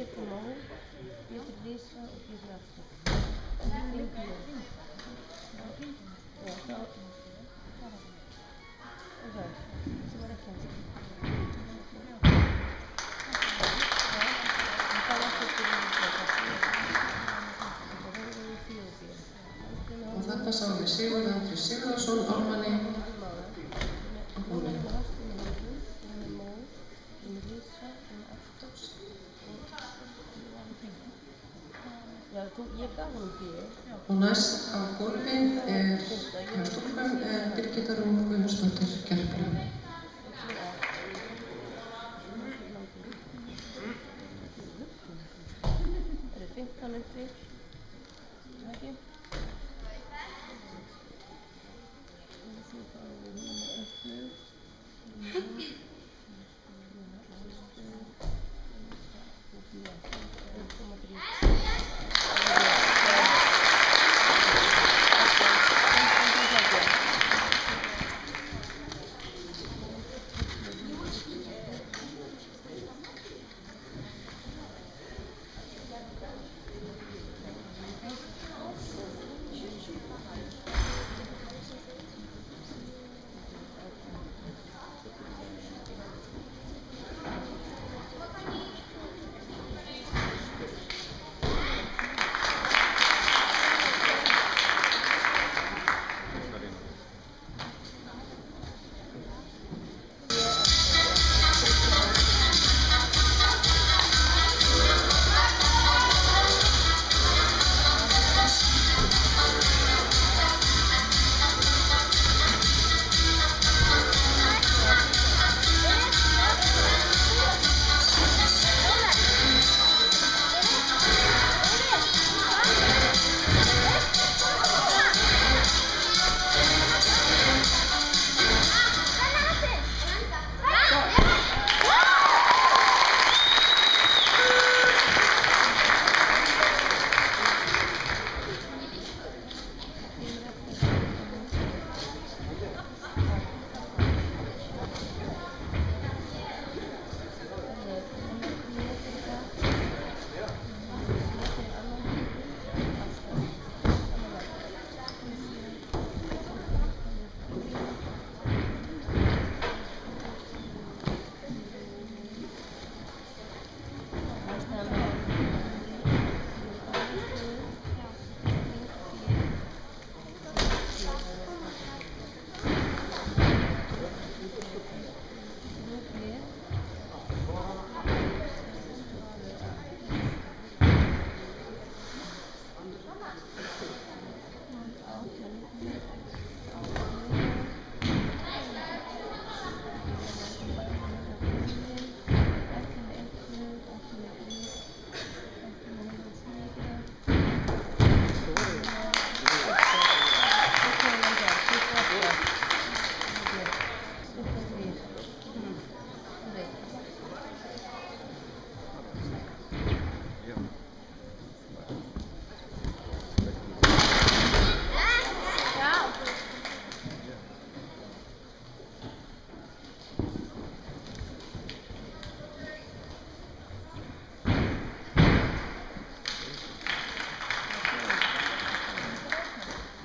til mól, B til risa og G til aftur. Já, það var ekki hans. Og þetta sáum við Sigurð Andri Sigurðarson, Ármanni og Húni. Og næst á gólfi hjá stúlkan Birgitta Rún Guðmundsdóttir Gerplu. Það eru 15 uppi. Ekki?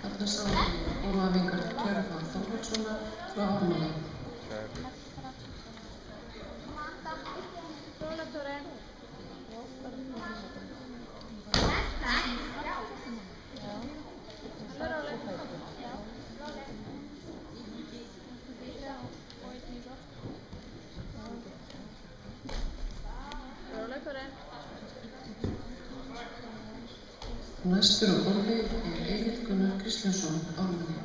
Þarna sáum við ómaðvingar Kjörvar Þorvaldssonar frá Ármanni. Næstur á gólfi Egill Gunnar Kristjánsson, Ármanni.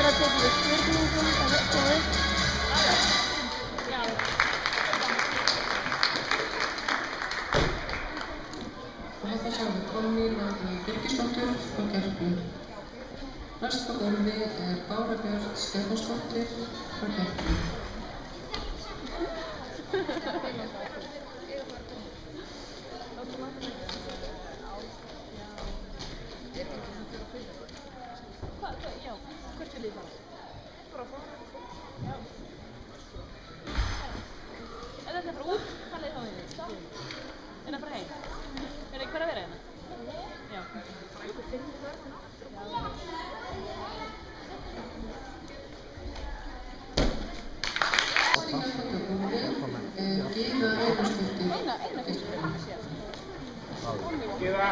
að tekja við spurningum að koma upp. Og þetta sjáum við Conny Margrét Birgisdóttur frá Gerplu. Næst á gólfi Bára Björn Stefánsdóttir frá Gerplu. Já, hvert vil þið fara? Bara frá. Já. Er þetta bara út? Hvað leið þá henni? Er það bara heim? Er það hver að vera hérna? Já. Síðan á gólfi Gyða Einarsdóttir frá Gerplu. Gyða.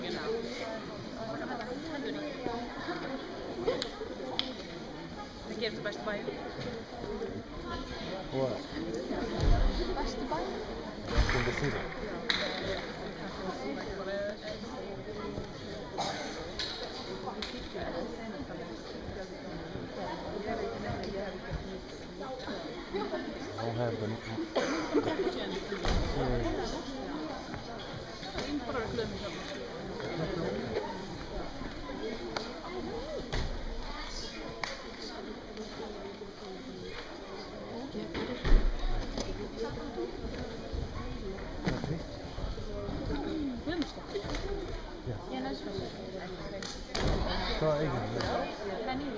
Genau. Það gerist á bestu bæjum. What? Bestu bæjum? In the city. I'll have them. Hvað eigin? Venni.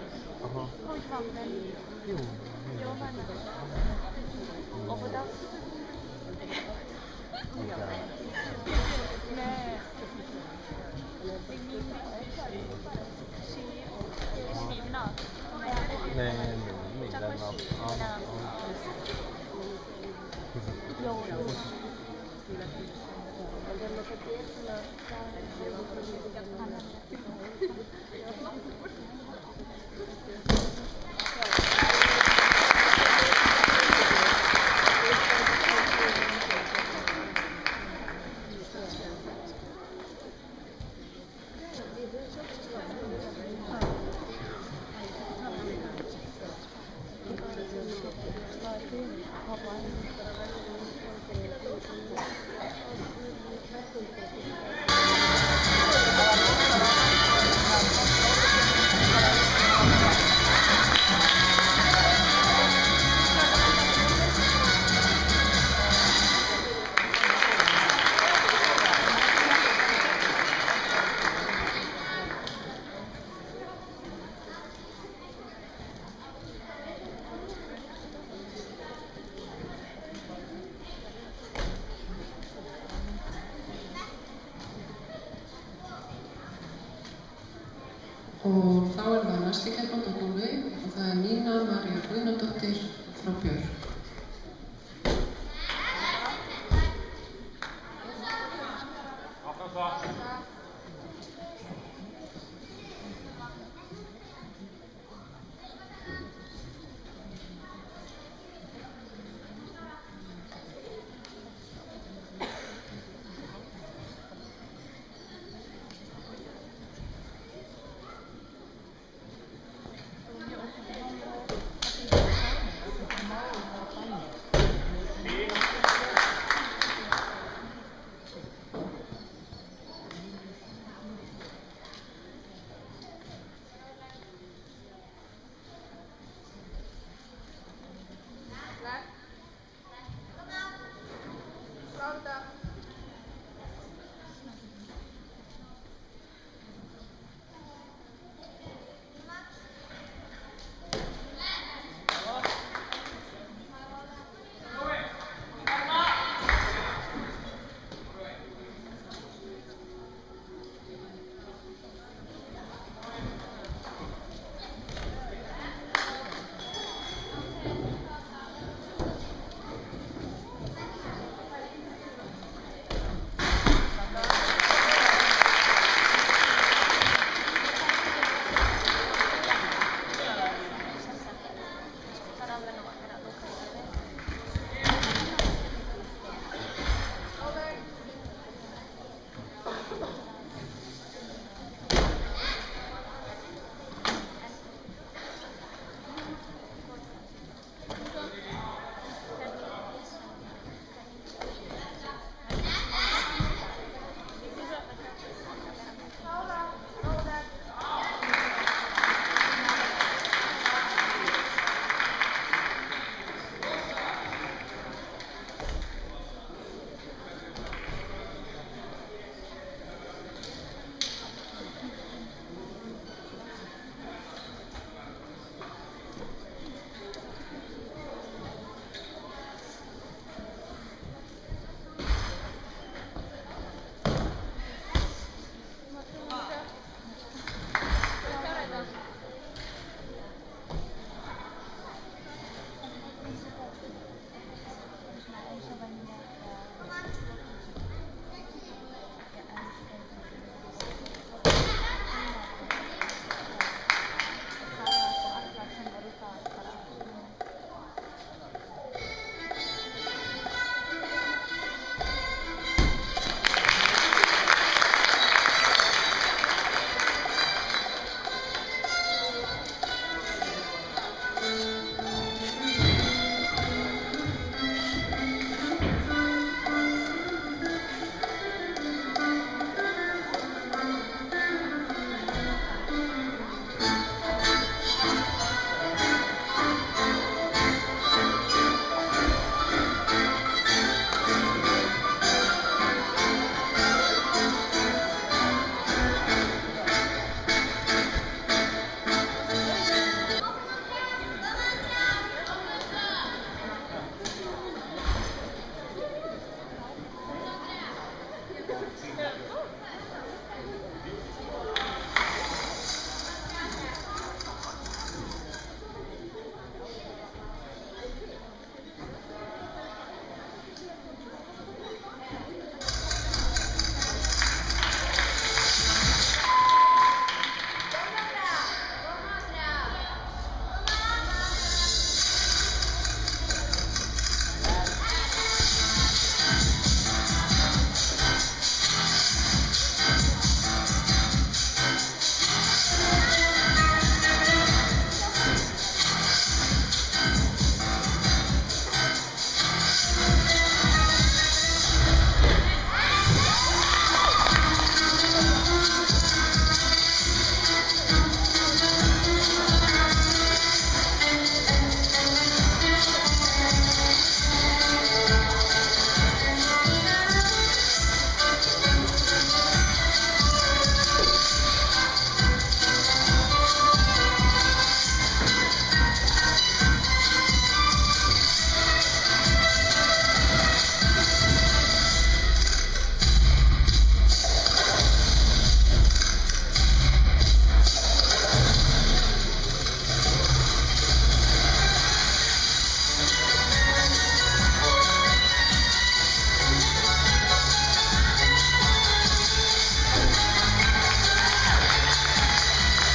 Aha. Kom ikke varmt venni. Jo. Jo, venni. Og på dag. Okay. Nej, min den av. Og þá það næsti keppandi á gólfi og það Nína María Guðnadóttir frá Björk.